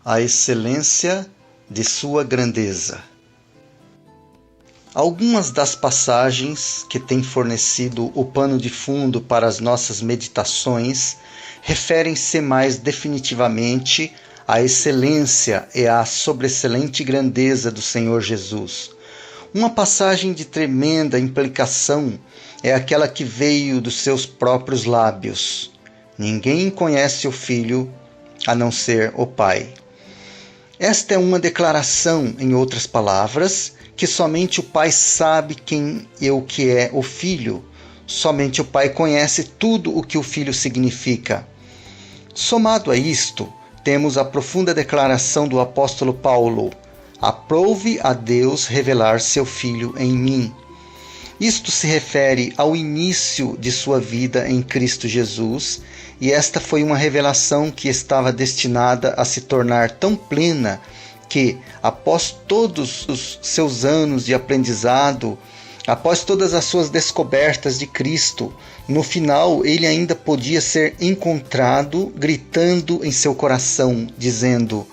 a excelência de sua grandeza. Algumas das passagens que têm fornecido o pano de fundo para as nossas meditações referem-se mais definitivamente à excelência e à sobreexcelente grandeza do Senhor Jesus. Uma passagem de tremenda implicação é aquela que veio dos seus próprios lábios. Ninguém conhece o Filho a não ser o Pai. Esta é uma declaração, em outras palavras, que somente o Pai sabe quem e o que é o Filho. Somente o Pai conhece tudo o que o Filho significa. Somado a isto, temos a profunda declaração do apóstolo Paulo: aprove a Deus revelar seu Filho em mim. Isto se refere ao início de sua vida em Cristo Jesus, e esta foi uma revelação que estava destinada a se tornar tão plena que, após todos os seus anos de aprendizado, após todas as suas descobertas de Cristo, no final ele ainda podia ser encontrado gritando em seu coração, dizendo: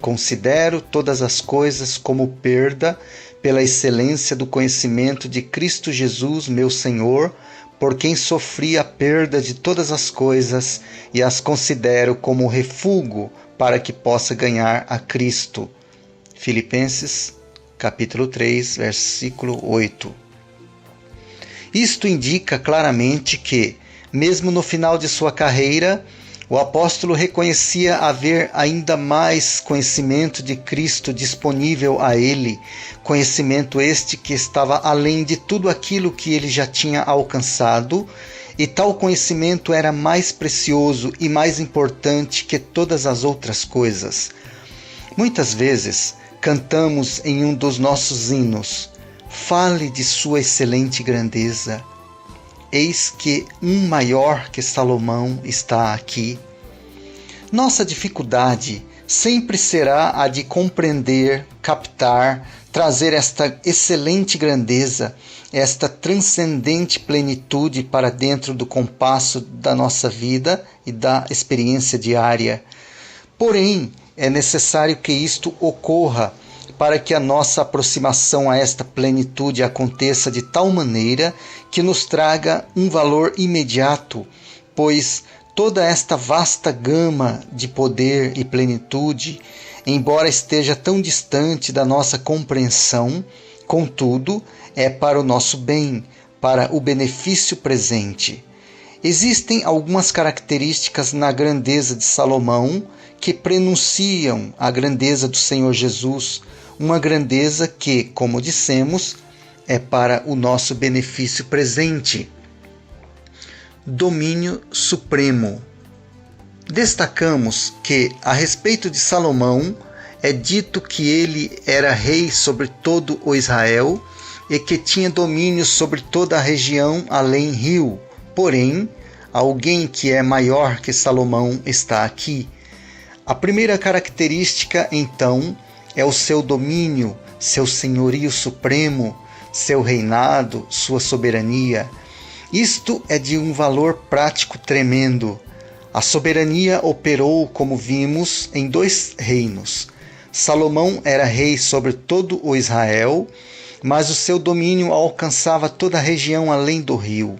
considero todas as coisas como perda pela excelência do conhecimento de Cristo Jesus, meu Senhor, por quem sofri a perda de todas as coisas e as considero como refúgio para que possa ganhar a Cristo. Filipenses, capítulo 3, versículo 8. Isto indica claramente que, mesmo no final de sua carreira, o apóstolo reconhecia haver ainda mais conhecimento de Cristo disponível a ele, conhecimento este que estava além de tudo aquilo que ele já tinha alcançado, e tal conhecimento era mais precioso e mais importante que todas as outras coisas. Muitas vezes cantamos em um dos nossos hinos: fale de sua excelente grandeza. Eis que um maior que Salomão está aqui. Nossa dificuldade sempre será a de compreender, captar, trazer esta excelente grandeza, esta transcendente plenitude para dentro do compasso da nossa vida e da experiência diária. Porém, é necessário que isto ocorra para que a nossa aproximação a esta plenitude aconteça de tal maneira que nos traga um valor imediato, pois toda esta vasta gama de poder e plenitude, embora esteja tão distante da nossa compreensão, contudo, é para o nosso bem, para o benefício presente. Existem algumas características na grandeza de Salomão que prenunciam a grandeza do Senhor Jesus, uma grandeza que, como dissemos, é para o nosso benefício presente. Domínio supremo. Destacamos que, a respeito de Salomão, é dito que ele era rei sobre todo o Israel e que tinha domínio sobre toda a região além rio. Porém, alguém que é maior que Salomão está aqui. A primeira característica, então, é o seu domínio, seu senhorio supremo, seu reinado, sua soberania. Isto é de um valor prático tremendo. A soberania operou, como vimos, em 2 reinos. Salomão era rei sobre todo o Israel, mas o seu domínio alcançava toda a região além do rio.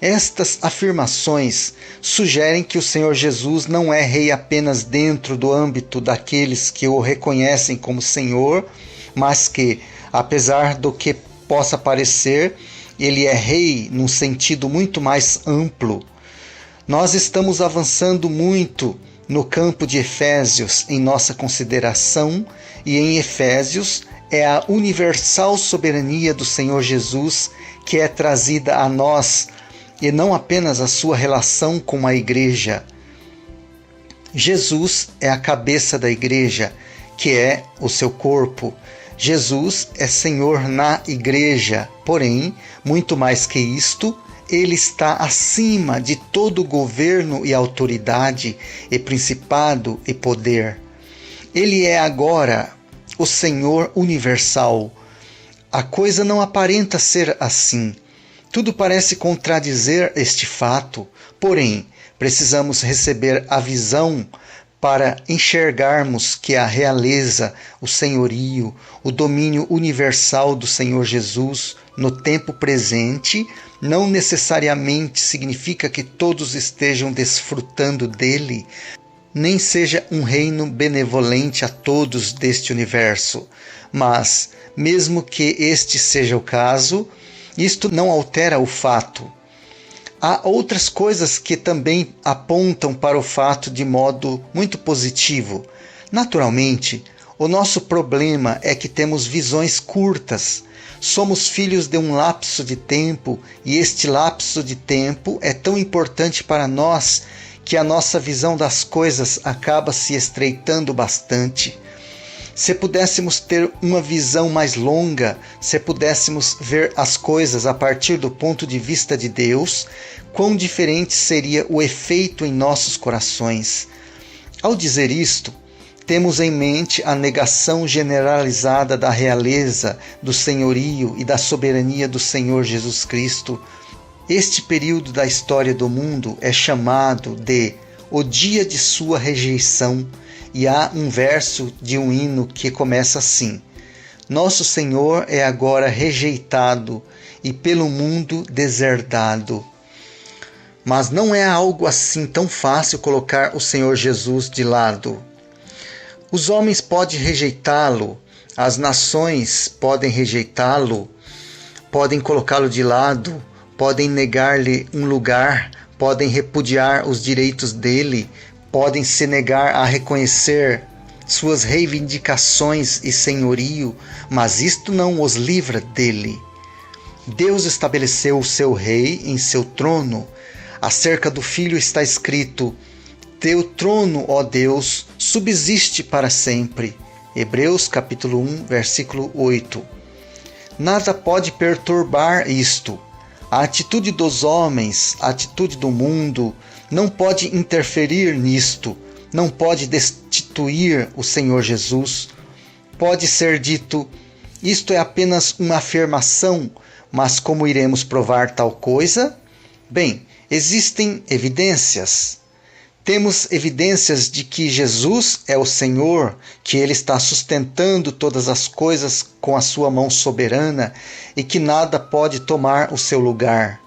Estas afirmações sugerem que o Senhor Jesus não é rei apenas dentro do âmbito daqueles que o reconhecem como Senhor, mas que, apesar do que possa parecer, ele é rei num sentido muito mais amplo. Nós estamos avançando muito no campo de Efésios em nossa consideração, e em Efésios é a universal soberania do Senhor Jesus que é trazida a nós, e não apenas a sua relação com a igreja. Jesus é a cabeça da igreja, que é o seu corpo. Jesus é Senhor na igreja, porém, muito mais que isto, ele está acima de todo governo e autoridade, e principado e poder. Ele é agora o Senhor universal. A coisa não aparenta ser assim. Tudo parece contradizer este fato, porém, precisamos receber a visão para enxergarmos que a realeza, o senhorio, o domínio universal do Senhor Jesus no tempo presente não necessariamente significa que todos estejam desfrutando dele, nem seja um reino benevolente a todos deste universo. Mas, mesmo que este seja o caso, isto não altera o fato. Há outras coisas que também apontam para o fato de modo muito positivo. Naturalmente, o nosso problema é que temos visões curtas. Somos filhos de um lapso de tempo, e este lapso de tempo é tão importante para nós que a nossa visão das coisas acaba se estreitando bastante. Se pudéssemos ter uma visão mais longa, se pudéssemos ver as coisas a partir do ponto de vista de Deus, quão diferente seria o efeito em nossos corações. Ao dizer isto, temos em mente a negação generalizada da realeza, do senhorio e da soberania do Senhor Jesus Cristo. Este período da história do mundo é chamado de o dia de sua rejeição, e há um verso de um hino que começa assim: Nosso Senhor é agora rejeitado e pelo mundo deserdado. Mas não é algo assim tão fácil colocar o Senhor Jesus de lado. Os homens podem rejeitá-lo, as nações podem rejeitá-lo, podem colocá-lo de lado, podem negar-lhe um lugar, podem repudiar os direitos dele, podem se negar a reconhecer suas reivindicações e senhorio, mas isto não os livra dele. Deus estabeleceu o seu rei em seu trono. Acerca do Filho está escrito: Teu trono, ó Deus, subsiste para sempre. Hebreus capítulo 1, versículo 8. Nada pode perturbar isto. A atitude dos homens, a atitude do mundo, não pode interferir nisto, não pode destituir o Senhor Jesus. Pode ser dito: isto é apenas uma afirmação, mas como iremos provar tal coisa? Bem, existem evidências. Temos evidências de que Jesus é o Senhor, que Ele está sustentando todas as coisas com a sua mão soberana e que nada pode tomar o seu lugar.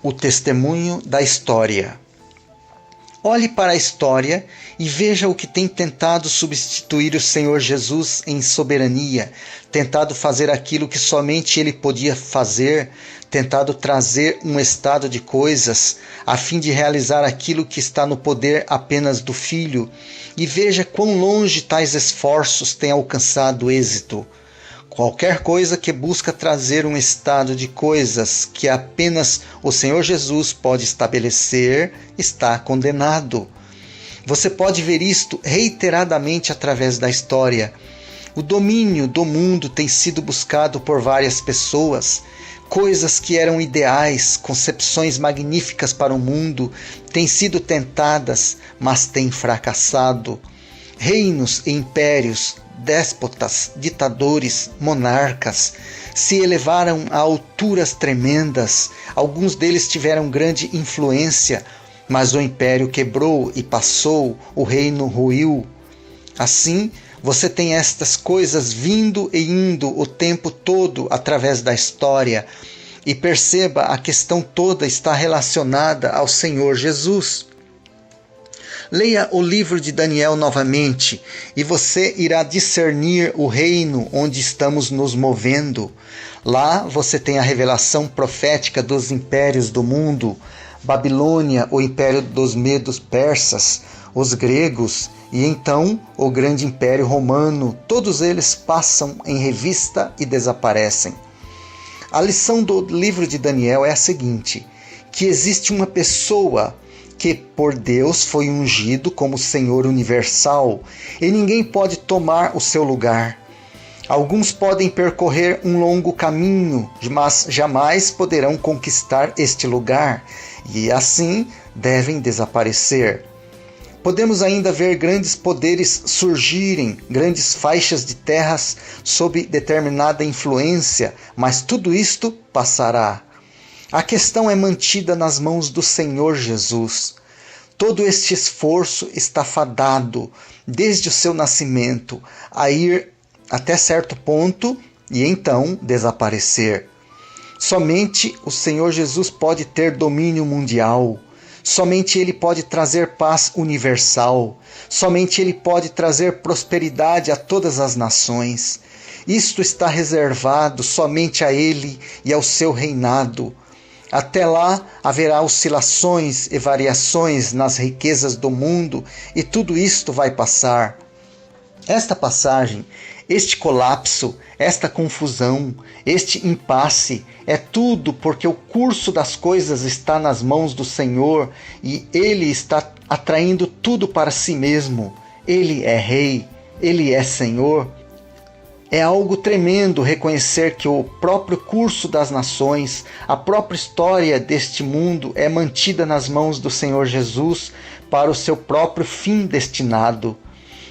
O testemunho da história. Olhe para a história e veja o que tem tentado substituir o Senhor Jesus em soberania, tentado fazer aquilo que somente Ele podia fazer, tentado trazer um estado de coisas a fim de realizar aquilo que está no poder apenas do Filho, e veja quão longe tais esforços têm alcançado êxito. Qualquer coisa que busca trazer um estado de coisas que apenas o Senhor Jesus pode estabelecer está condenado. Você pode ver isto reiteradamente através da história. O domínio do mundo tem sido buscado por várias pessoas. Coisas que eram ideais, concepções magníficas para o mundo, têm sido tentadas, mas têm fracassado. Reinos e impérios, déspotas, ditadores, monarcas, se elevaram a alturas tremendas. Alguns deles tiveram grande influência, mas o império quebrou e passou, o reino ruiu. Assim, você tem estas coisas vindo e indo o tempo todo através da história. E perceba, a questão toda está relacionada ao Senhor Jesus. Leia o livro de Daniel novamente e você irá discernir o reino onde estamos nos movendo. Lá você tem a revelação profética dos impérios do mundo: Babilônia, o império dos medos persas, os gregos e então o grande império romano. Todos eles passam em revista e desaparecem. A lição do livro de Daniel é a seguinte: que existe uma pessoa que por Deus foi ungido como Senhor universal e ninguém pode tomar o seu lugar. Alguns podem percorrer um longo caminho, mas jamais poderão conquistar este lugar e assim devem desaparecer. Podemos ainda ver grandes poderes surgirem, grandes faixas de terras sob determinada influência, mas tudo isto passará. A questão é mantida nas mãos do Senhor Jesus. Todo este esforço está fadado, desde o seu nascimento, a ir até certo ponto e então desaparecer. Somente o Senhor Jesus pode ter domínio mundial. Somente Ele pode trazer paz universal. Somente Ele pode trazer prosperidade a todas as nações. Isto está reservado somente a Ele e ao seu reinado. Até lá haverá oscilações e variações nas riquezas do mundo e tudo isto vai passar. Esta passagem, este colapso, esta confusão, este impasse, é tudo porque o curso das coisas está nas mãos do Senhor e Ele está atraindo tudo para si mesmo. Ele é Rei, Ele é Senhor. É algo tremendo reconhecer que o próprio curso das nações, a própria história deste mundo é mantida nas mãos do Senhor Jesus para o seu próprio fim destinado.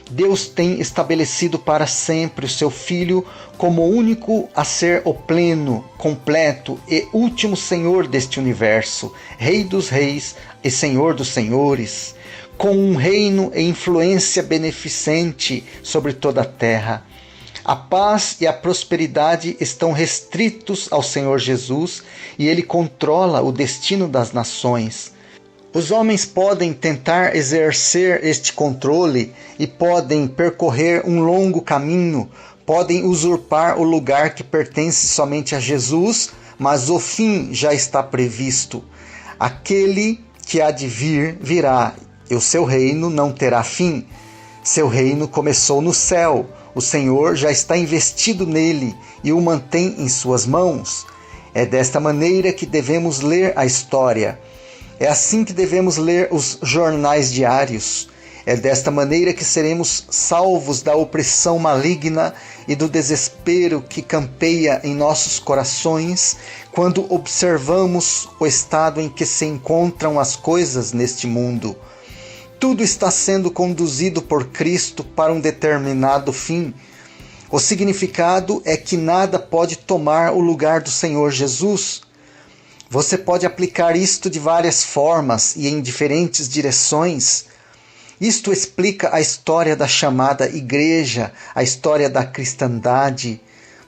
Deus tem estabelecido para sempre o seu Filho como o único a ser o pleno, completo e último Senhor deste universo, Rei dos reis e Senhor dos senhores, com um reino e influência beneficente sobre toda a terra. A paz e a prosperidade estão restritos ao Senhor Jesus e Ele controla o destino das nações. Os homens podem tentar exercer este controle e podem percorrer um longo caminho, podem usurpar o lugar que pertence somente a Jesus, mas o fim já está previsto. Aquele que há de vir, virá, e o seu reino não terá fim. Seu reino começou no céu. O Senhor já está investido nele e o mantém em suas mãos. É desta maneira que devemos ler a história. É assim que devemos ler os jornais diários. É desta maneira que seremos salvos da opressão maligna e do desespero que campeia em nossos corações quando observamos o estado em que se encontram as coisas neste mundo. Tudo está sendo conduzido por Cristo para um determinado fim. O significado é que nada pode tomar o lugar do Senhor Jesus. Você pode aplicar isto de várias formas e em diferentes direções. Isto explica a história da chamada igreja, a história da cristandade.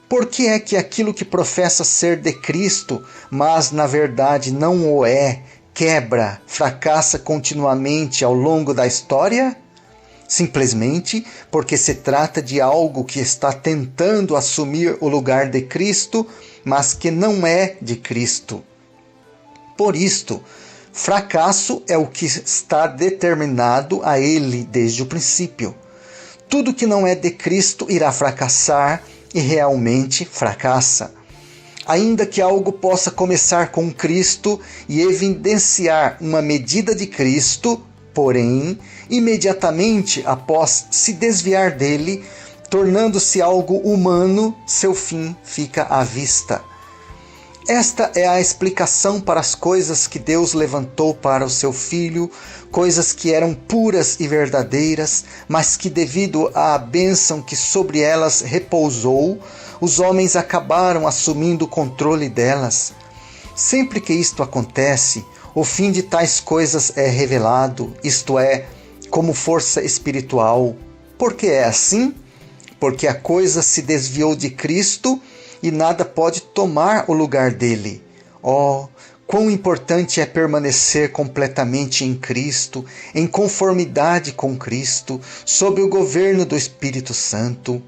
Por que é que aquilo que professa ser de Cristo, mas na verdade não o é, quebra, fracassa continuamente ao longo da história? Simplesmente porque se trata de algo que está tentando assumir o lugar de Cristo, mas que não é de Cristo. Por isto, fracasso é o que está determinado a ele desde o princípio. Tudo que não é de Cristo irá fracassar e realmente fracassa. Ainda que algo possa começar com Cristo e evidenciar uma medida de Cristo, porém, imediatamente após se desviar dele, tornando-se algo humano, seu fim fica à vista. Esta é a explicação para as coisas que Deus levantou para o seu Filho, coisas que eram puras e verdadeiras, mas que devido à bênção que sobre elas repousou, os homens acabaram assumindo o controle delas. Sempre que isto acontece, o fim de tais coisas é revelado, isto é, como força espiritual. Por que é assim? Porque a coisa se desviou de Cristo e nada pode tomar o lugar dele. Oh, quão importante é permanecer completamente em Cristo, em conformidade com Cristo, sob o governo do Espírito Santo.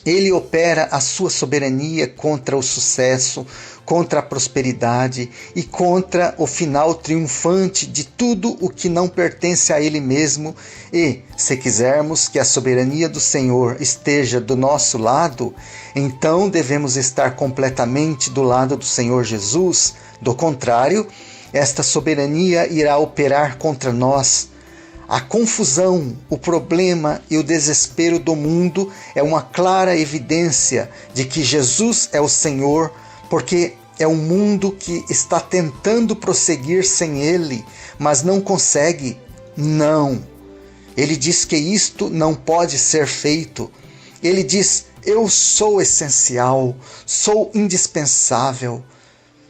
Ele opera a sua soberania contra o sucesso, contra a prosperidade e contra o final triunfante de tudo o que não pertence a Ele mesmo. E, se quisermos que a soberania do Senhor esteja do nosso lado, então devemos estar completamente do lado do Senhor Jesus. Do contrário, esta soberania irá operar contra nós. A confusão, o problema e o desespero do mundo é uma clara evidência de que Jesus é o Senhor, porque é um mundo que está tentando prosseguir sem Ele, mas não consegue. Não. Ele diz que isto não pode ser feito. Ele diz: eu sou essencial, sou indispensável.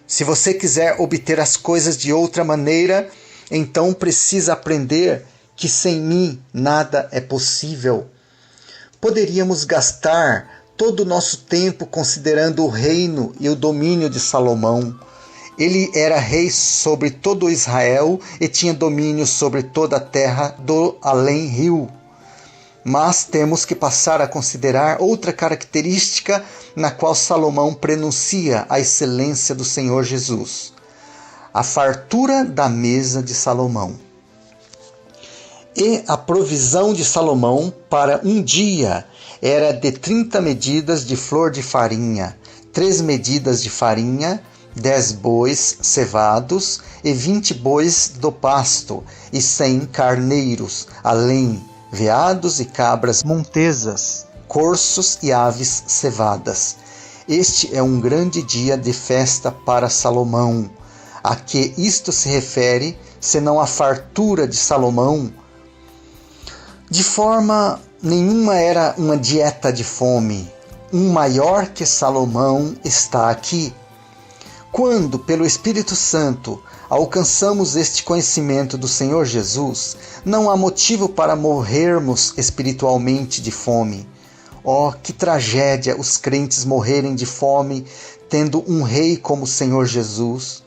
Se você quiser obter as coisas de outra maneira, então precisa aprender que sem mim nada é possível. Poderíamos gastar todo o nosso tempo considerando o reino e o domínio de Salomão. Ele era rei sobre todo Israel e tinha domínio sobre toda a terra do além-rio. Mas temos que passar a considerar outra característica na qual Salomão prenuncia a excelência do Senhor Jesus: a fartura da mesa de Salomão. E a provisão de Salomão para um dia era de 30 medidas de flor de farinha, 3 medidas de farinha, 10 bois cevados e 20 bois do pasto, e 100 carneiros, além veados e cabras montesas, corços e aves cevadas. Este é um grande dia de festa para Salomão. A que isto se refere, senão a fartura de Salomão? De forma nenhuma era uma dieta de fome. Um maior que Salomão está aqui. Quando, pelo Espírito Santo, alcançamos este conhecimento do Senhor Jesus, não há motivo para morrermos espiritualmente de fome. Oh, que tragédia os crentes morrerem de fome, tendo um rei como o Senhor Jesus.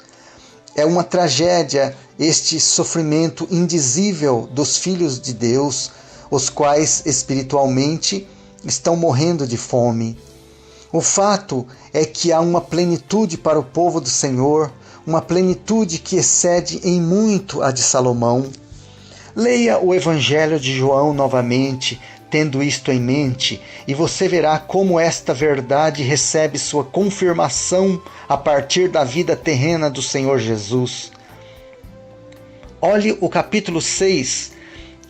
É uma tragédia este sofrimento indizível dos filhos de Deus, os quais espiritualmente estão morrendo de fome. O fato é que há uma plenitude para o povo do Senhor, uma plenitude que excede em muito a de Salomão. Leia o Evangelho de João novamente, tendo isto em mente, e você verá como esta verdade recebe sua confirmação a partir da vida terrena do Senhor Jesus. Olhe o capítulo 6,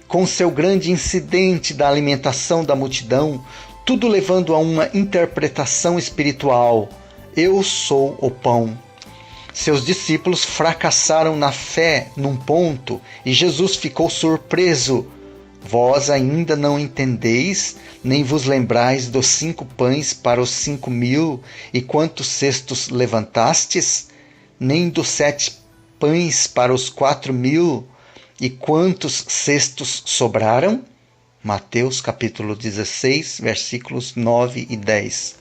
com seu grande incidente da alimentação da multidão, tudo levando a uma interpretação espiritual: eu sou o pão. Seus discípulos fracassaram na fé num ponto e Jesus ficou surpreso. Vós ainda não entendeis, nem vos lembrais dos 5 pães para os 5.000 e quantos cestos levantastes? Nem dos 7 pães para os 4.000 e quantos cestos sobraram? Mateus capítulo 16, versículos 9 e 10.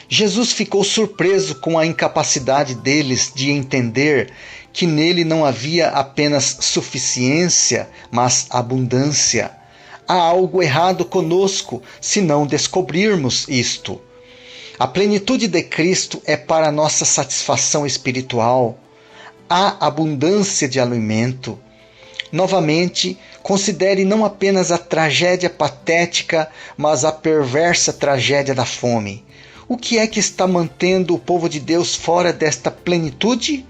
Jesus ficou surpreso com a incapacidade deles de entender que nele não havia apenas suficiência, mas abundância. Há algo errado conosco se não descobrirmos isto. A plenitude de Cristo é para nossa satisfação espiritual. Há abundância de alimento. Novamente, considere não apenas a tragédia patética, mas a perversa tragédia da fome. O que é que está mantendo o povo de Deus fora desta plenitude?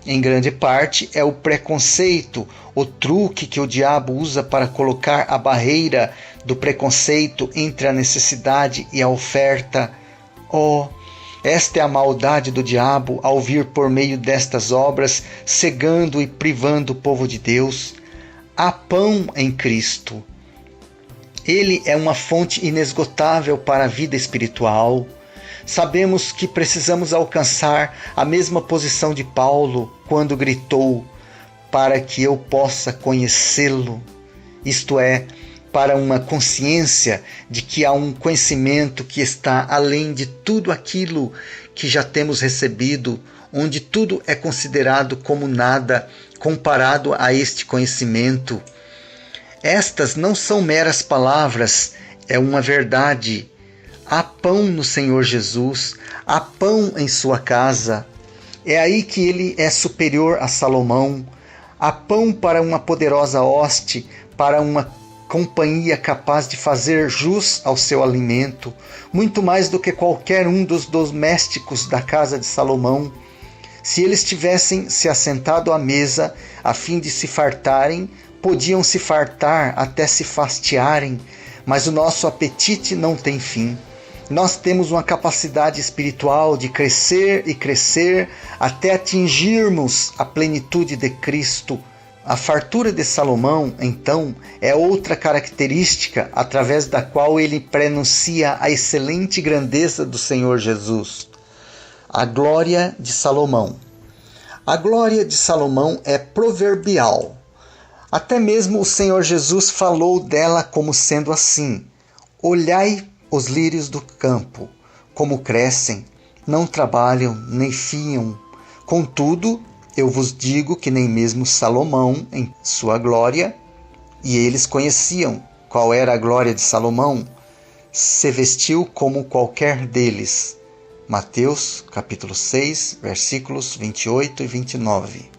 Em grande parte é o preconceito, o truque que o diabo usa para colocar a barreira do preconceito entre a necessidade e a oferta. Oh, esta é a maldade do diabo ao vir por meio destas obras, cegando e privando o povo de Deus. Há pão em Cristo. Ele é uma fonte inesgotável para a vida espiritual. Sabemos que precisamos alcançar a mesma posição de Paulo quando gritou: para que eu possa conhecê-lo. Isto é, para uma consciência de que há um conhecimento que está além de tudo aquilo que já temos recebido, onde tudo é considerado como nada comparado a este conhecimento. Estas não são meras palavras, é uma verdade. Há pão no Senhor Jesus, há pão em sua casa. É aí que ele é superior a Salomão. Há pão para uma poderosa hoste, para uma companhia capaz de fazer jus ao seu alimento, muito mais do que qualquer um dos domésticos da casa de Salomão. Se eles tivessem se assentado à mesa a fim de se fartarem, podiam se fartar até se fastiarem, mas o nosso apetite não tem fim. Nós temos uma capacidade espiritual de crescer e crescer até atingirmos a plenitude de Cristo. A fartura de Salomão, então, é outra característica através da qual ele prenuncia a excelente grandeza do Senhor Jesus. A glória de Salomão. A glória de Salomão é proverbial. Até mesmo o Senhor Jesus falou dela como sendo assim: olhai os lírios do campo, como crescem, não trabalham, nem fiam. Contudo, eu vos digo que nem mesmo Salomão, em sua glória, e eles conheciam qual era a glória de Salomão, se vestiu como qualquer deles. Mateus, capítulo 6, versículos 28 e 29.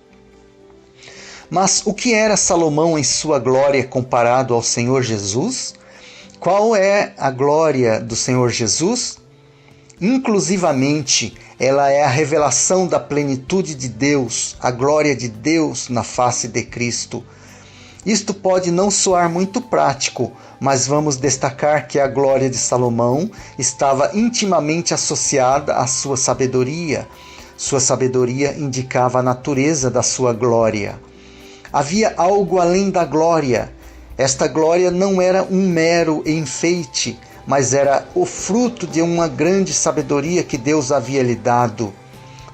Mas o que era Salomão em sua glória comparado ao Senhor Jesus? Qual é a glória do Senhor Jesus? Inclusivamente, ela é a revelação da plenitude de Deus, a glória de Deus na face de Cristo. Isto pode não soar muito prático, mas vamos destacar que a glória de Salomão estava intimamente associada à sua sabedoria. Sua sabedoria indicava a natureza da sua glória. Havia algo além da glória. Esta glória não era um mero enfeite, mas era o fruto de uma grande sabedoria que Deus havia lhe dado.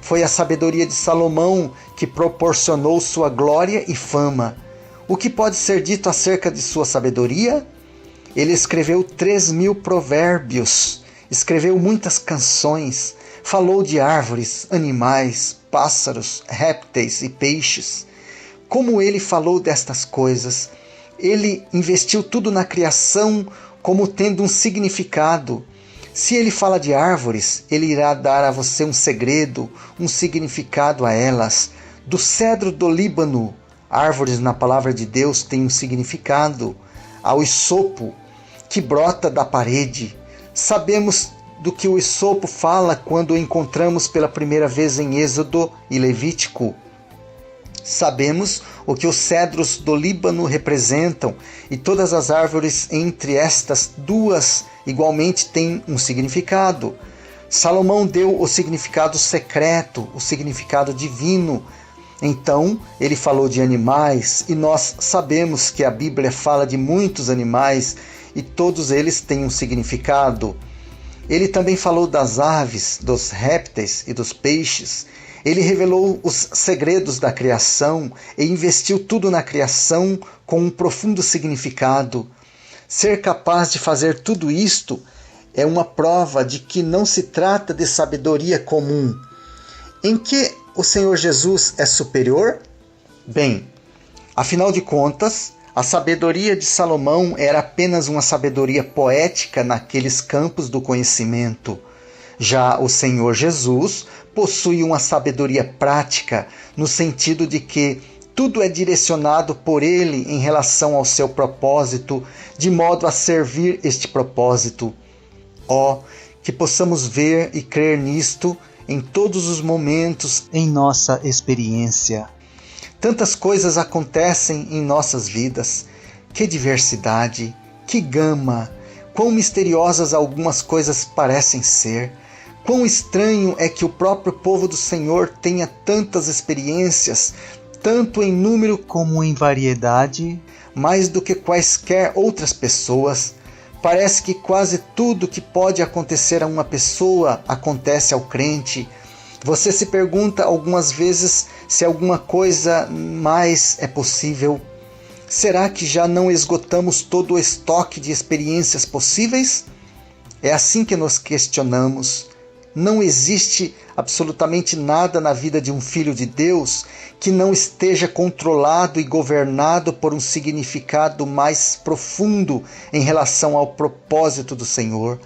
Foi a sabedoria de Salomão que proporcionou sua glória e fama. O que pode ser dito acerca de sua sabedoria? Ele escreveu 3.000 provérbios, escreveu muitas canções, falou de árvores, animais, pássaros, répteis e peixes. Como ele falou destas coisas? Ele investiu tudo na criação como tendo um significado. Se ele fala de árvores, ele irá dar a você um segredo, um significado a elas. Do cedro do Líbano, árvores na palavra de Deus têm um significado. Ao isopo, que brota da parede. Sabemos do que o isopo fala quando o encontramos pela primeira vez em Êxodo e Levítico. Sabemos o que os cedros do Líbano representam, e todas as árvores entre estas duas igualmente têm um significado. Salomão deu o significado secreto, o significado divino. Então, ele falou de animais, e nós sabemos que a Bíblia fala de muitos animais, e todos eles têm um significado. Ele também falou das aves, dos répteis e dos peixes. Ele revelou os segredos da criação e investiu tudo na criação com um profundo significado. Ser capaz de fazer tudo isto é uma prova de que não se trata de sabedoria comum. Em que o Senhor Jesus é superior? Bem, afinal de contas, a sabedoria de Salomão era apenas uma sabedoria poética naqueles campos do conhecimento. Já o Senhor Jesus possui uma sabedoria prática, no sentido de que tudo é direcionado por ele em relação ao seu propósito, de modo a servir este propósito. Que possamos ver e crer nisto em todos os momentos em nossa experiência. Tantas coisas acontecem em nossas vidas. Que diversidade, que gama, quão misteriosas algumas coisas parecem ser. Quão estranho é que o próprio povo do Senhor tenha tantas experiências, tanto em número como em variedade, mais do que quaisquer outras pessoas. Parece que quase tudo que pode acontecer a uma pessoa acontece ao crente. Você se pergunta algumas vezes se alguma coisa mais é possível. Será que já não esgotamos todo o estoque de experiências possíveis? É assim que nos questionamos. Não existe absolutamente nada na vida de um filho de Deus que não esteja controlado e governado por um significado mais profundo em relação ao propósito do Senhor.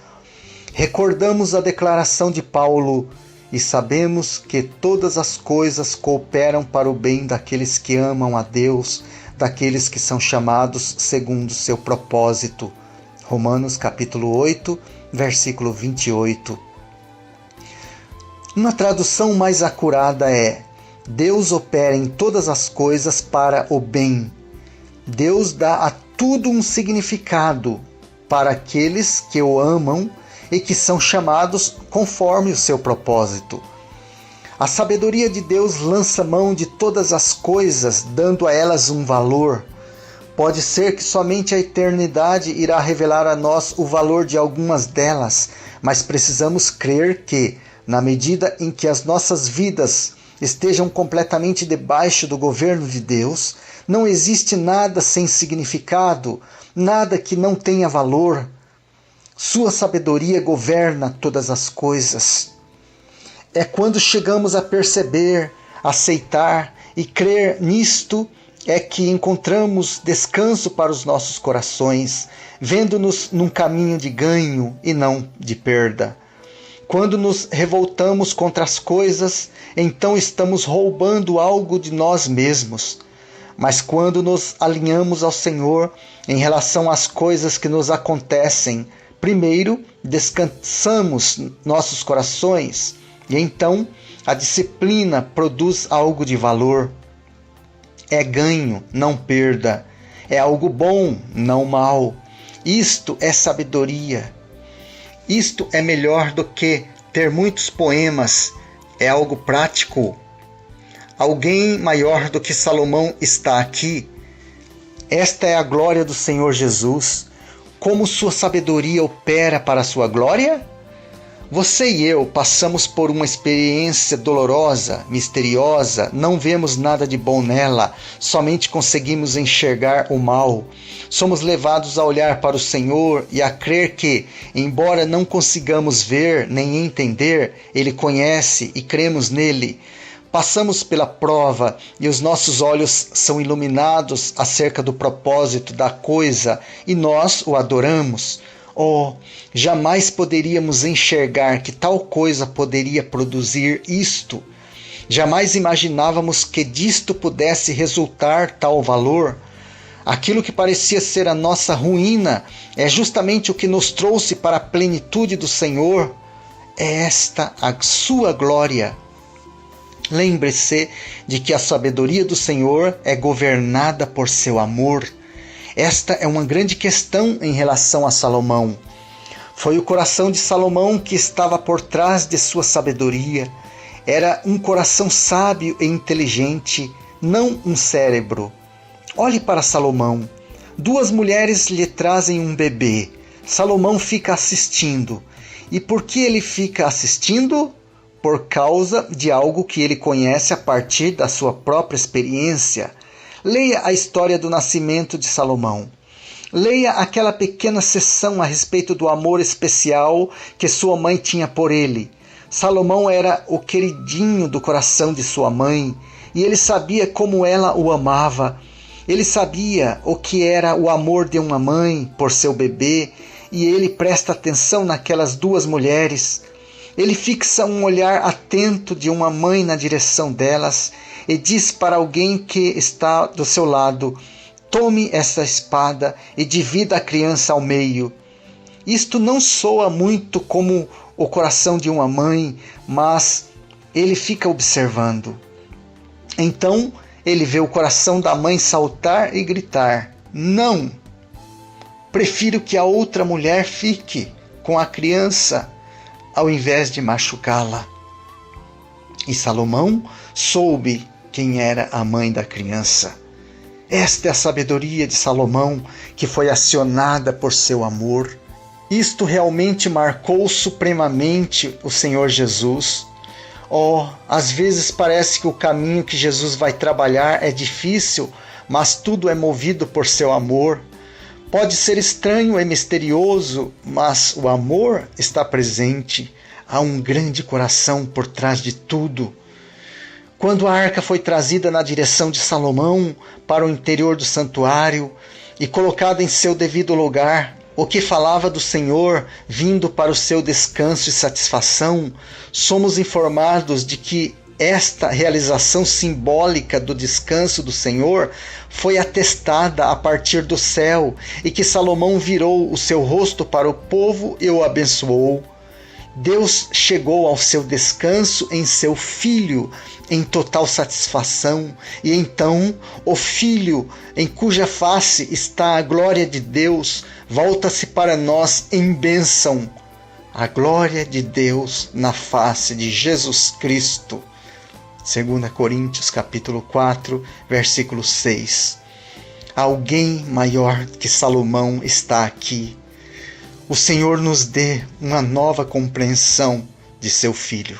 Recordamos a declaração de Paulo: e sabemos que todas as coisas cooperam para o bem daqueles que amam a Deus, daqueles que são chamados segundo o seu propósito. Romanos capítulo 8, versículo 28. Uma tradução mais acurada é: Deus opera em todas as coisas para o bem. Deus dá a tudo um significado para aqueles que o amam e que são chamados conforme o seu propósito. A sabedoria de Deus lança mão de todas as coisas, dando a elas um valor. Pode ser que somente a eternidade irá revelar a nós o valor de algumas delas, mas precisamos crer que, na medida em que as nossas vidas estejam completamente debaixo do governo de Deus. Não existe nada sem significado, nada que não tenha valor. Sua sabedoria governa todas as coisas. É quando chegamos a perceber, aceitar e crer nisto é que encontramos descanso para os nossos corações, vendo-nos num caminho de ganho e não de perda. Quando nos revoltamos contra as coisas, então estamos roubando algo de nós mesmos. Mas quando nos alinhamos ao Senhor em relação às coisas que nos acontecem, primeiro descansamos nossos corações e então a disciplina produz algo de valor. É ganho, não perda. É algo bom, não mal. Isto é sabedoria. Isto é melhor do que ter muitos poemas. É algo prático. Alguém maior do que Salomão está aqui. Esta é a glória do Senhor Jesus. Como sua sabedoria opera para a sua glória? Você e eu passamos por uma experiência dolorosa, misteriosa, não vemos nada de bom nela, somente conseguimos enxergar o mal. Somos levados a olhar para o Senhor e a crer que, embora não consigamos ver nem entender, Ele conhece e cremos nele. Passamos pela prova e os nossos olhos são iluminados acerca do propósito da coisa e nós o adoramos. Oh, jamais poderíamos enxergar que tal coisa poderia produzir isto. Jamais imaginávamos que disto pudesse resultar tal valor. Aquilo que parecia ser a nossa ruína é justamente o que nos trouxe para a plenitude do Senhor. É esta a sua glória. Lembre-se de que a sabedoria do Senhor é governada por seu amor. Esta é uma grande questão em relação a Salomão. Foi o coração de Salomão que estava por trás de sua sabedoria. Era um coração sábio e inteligente, não um cérebro. Olhe para Salomão. 2 mulheres lhe trazem um bebê. Salomão fica assistindo. E por que ele fica assistindo? Por causa de algo que ele conhece a partir da sua própria experiência. Leia a história do nascimento de Salomão. Leia aquela pequena seção a respeito do amor especial que sua mãe tinha por ele. Salomão era o queridinho do coração de sua mãe e ele sabia como ela o amava. Ele sabia o que era o amor de uma mãe por seu bebê e ele presta atenção naquelas 2 mulheres. Ele fixa um olhar atento de uma mãe na direção delas e diz para alguém que está do seu lado: tome essa espada e divida a criança ao meio. Isto não soa muito como o coração de uma mãe, mas ele fica observando. Então ele vê o coração da mãe saltar e gritar: não! Prefiro que a outra mulher fique com a criança ao invés de machucá-la. E Salomão soube quem era a mãe da criança. Esta é a sabedoria de Salomão que foi acionada por seu amor. Isto realmente marcou supremamente o Senhor Jesus. Oh, às vezes parece que o caminho que Jesus vai trabalhar é difícil, mas tudo é movido por seu amor. Pode ser estranho e misterioso, mas o amor está presente. Há um grande coração por trás de tudo. Quando a arca foi trazida na direção de Salomão para o interior do santuário e colocada em seu devido lugar, o que falava do Senhor vindo para o seu descanso e satisfação, somos informados de que esta realização simbólica do descanso do Senhor foi atestada a partir do céu e que Salomão virou o seu rosto para o povo e o abençoou. Deus chegou ao seu descanso em seu Filho, em total satisfação, e então o Filho, em cuja face está a glória de Deus, volta-se para nós em bênção. A glória de Deus na face de Jesus Cristo. 2 Coríntios capítulo 4, versículo 6. Alguém maior que Salomão está aqui. O Senhor nos dê uma nova compreensão de seu Filho.